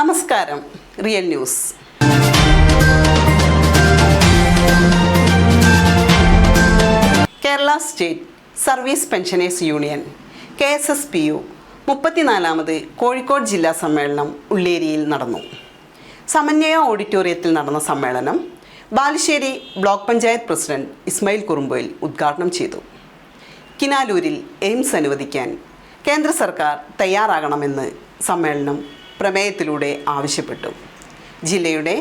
നമസ്കാരം. Real news. Kerala state service pensioners union KSSPU 34ാമത് കോഴിക്കോട് ജില്ലാ സമ്മേളനം ഉള്ളേരിയിൽ നടന്നു. സമന്വയ ഓഡിറ്റോറിയത്തിൽ നടന്ന സമ്മേളനം ബാലുശ്ശേരി ബ്ലോക്ക് പഞ്ചായത്ത് പ്രസിഡന്റ് ഇസ്മായിൽ കുറുമ്പോയിൽ ഉദ്ഘാടനം ചെയ്തു. കിനാലൂരിൽ എയിംസ് അനുവദിക്കാൻ കേന്ദ്ര സർക്കാർ തയ്യാറാകണമെന്ന് സമ്മേളനം പ്രമേയത്തിലൂടെ ആവശ്യപ്പെട്ടു. ജില്ലയുടെ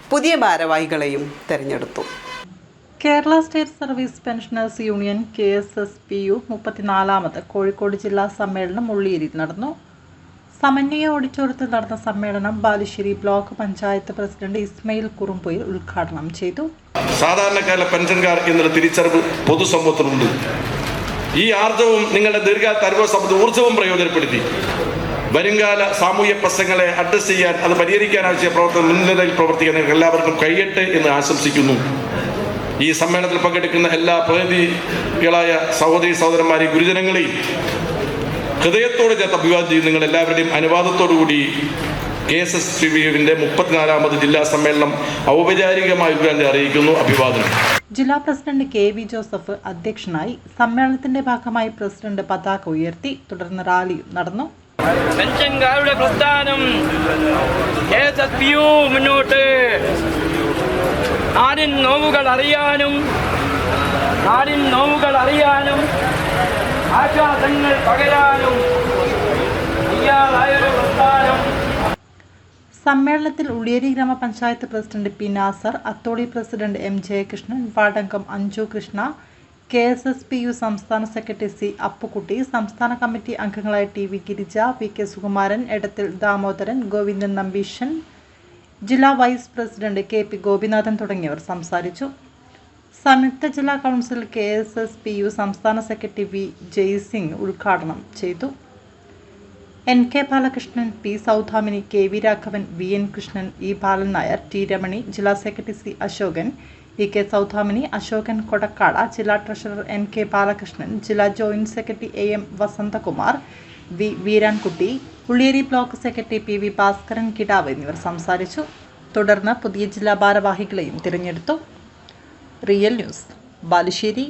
പുതിയ ഭാരവാഹികളെയും തെരഞ്ഞെടുത്തു. Kerala state service pensioners union KSSPU 34ാമത് കോഴിക്കോട് ജില്ലാ സമ്മേളനം ഉള്ളിയേരിയിൽ നടന്നു. സമന്വയ ഓഡിറ്റോറിയത്തിൽ നടന്ന സമ്മേളനം ബാലുശ്ശേരി ബ്ലോക്ക് പഞ്ചായത്ത് പ്രസിഡന്റ് ഇസ്മായിൽ കുറുമ്പോയിൽ ഉദ്ഘാടനം ചെയ്തു. സാധാരണക്കാരിലെ പെൻഷൻകാർ എന്നുള്ള തിരിച്ചറിവ് പൊതുസമൂഹത്തിനുണ്ട്. ഈ ആർജവും നിങ്ങളുടെ ദീർഘകാല അനുഭവ ഊർജ്ജവും പ്രയോജനപ്പെടുത്തി വരുംകാല സാമൂഹ്യ പ്രശ്നങ്ങളെ അഡ്രസ് ചെയ്യാൻ, അത് പരിഹരിക്കാൻ ആവശ്യ പ്രവർത്തനം മുൻനിരയിൽ പ്രവർത്തിക്കാൻ എല്ലാവർക്കും കഴിയട്ടെ എന്ന് ആശംസിക്കുന്നു. ഈ സമ്മേളനത്തിൽ പങ്കെടുക്കുന്ന എല്ലാ പ്രതിനിധികളായ സഹോദരി സഹോദരന്മാരെയും ഗുരുജനങ്ങളെയും ഹൃദയത്തോട് ചേർത്ത് അഭിവാദ്യം ചെയ്യും. നിങ്ങൾ എല്ലാവരുടെയും അനുവാദത്തോടുകൂടി KSSPUവിന്റെ 34ാമത് ജില്ലാ സമ്മേളനം ഔപചാരികമായി ഉദ്ഘാടനം അറിയിക്കുന്നു. അഭിവാദനം. ജില്ലാ പ്രസിഡന്റ് KV ജോസഫ് അധ്യക്ഷനായി. സമ്മേളനത്തിന്റെ ഭാഗമായി പ്രസിഡന്റ് പതാക ഉയർത്തി. തുടർന്ന് റാലിയും നടന്നു. പെൻഷൻകാരുടെ പ്രസ്ഥാനം KSSPU മുന്നോട്ട്. നാടിൻ നോവുകൾ അറിയാനും ആശ്വാസങ്ങൾ പകരാനും തയ്യാറായൊരു പ്രസ്ഥാനം. സമ്മേളനത്തിൽ ഉള്ളിയേരി ഗ്രാമപഞ്ചായത്ത് president P. Nasar, Atholi president M. Jayakrishnan, വാർഡംഗം അഞ്ജു കൃഷ്ണ, KSSPU സംസ്ഥാന സെക്രട്ടറി C. അപ്പുക്കുട്ടി, സംസ്ഥാന കമ്മിറ്റി അംഗങ്ങളായ TV ഗിരിജ, VK സുകുമാരൻ, എടത്തിൽ ദാമോദരൻ, ഗോവിന്ദൻ നമ്പീശൻ, ജില്ലാ വൈസ് പ്രസിഡന്റ് KP ഗോപിനാഥൻ തുടങ്ങിയവർ സംസാരിച്ചു. സംയുക്ത ജില്ലാ കൗൺസിൽ KSSPU സംസ്ഥാന സെക്രട്ടറി V. ജയ്സിംഗ് ഉദ്ഘാടനം ചെയ്തു. NK Balakrishnan, P. സൗധാമിനി, KV Raghavan, VN Krishnan, E. ബാലൻ നായർ, T. രമണി, ജില്ലാ secretary C. Ashokan, EK Soudamini, Ashokan Kodakkad, ജില്ലാ ട്രഷറർ NK ബാലകൃഷ്ണൻ, ജില്ലാ joint secretary AM Vasanthakumar, V. Veerankutty, Ulliyeri block secretary PV Bhaskaran Kidav എന്നിവർ സംസാരിച്ചു. തുടർന്ന് പുതിയ ജില്ലാ ഭാരവാഹികളെയും തിരഞ്ഞെടുത്തു. Real news, Balussery.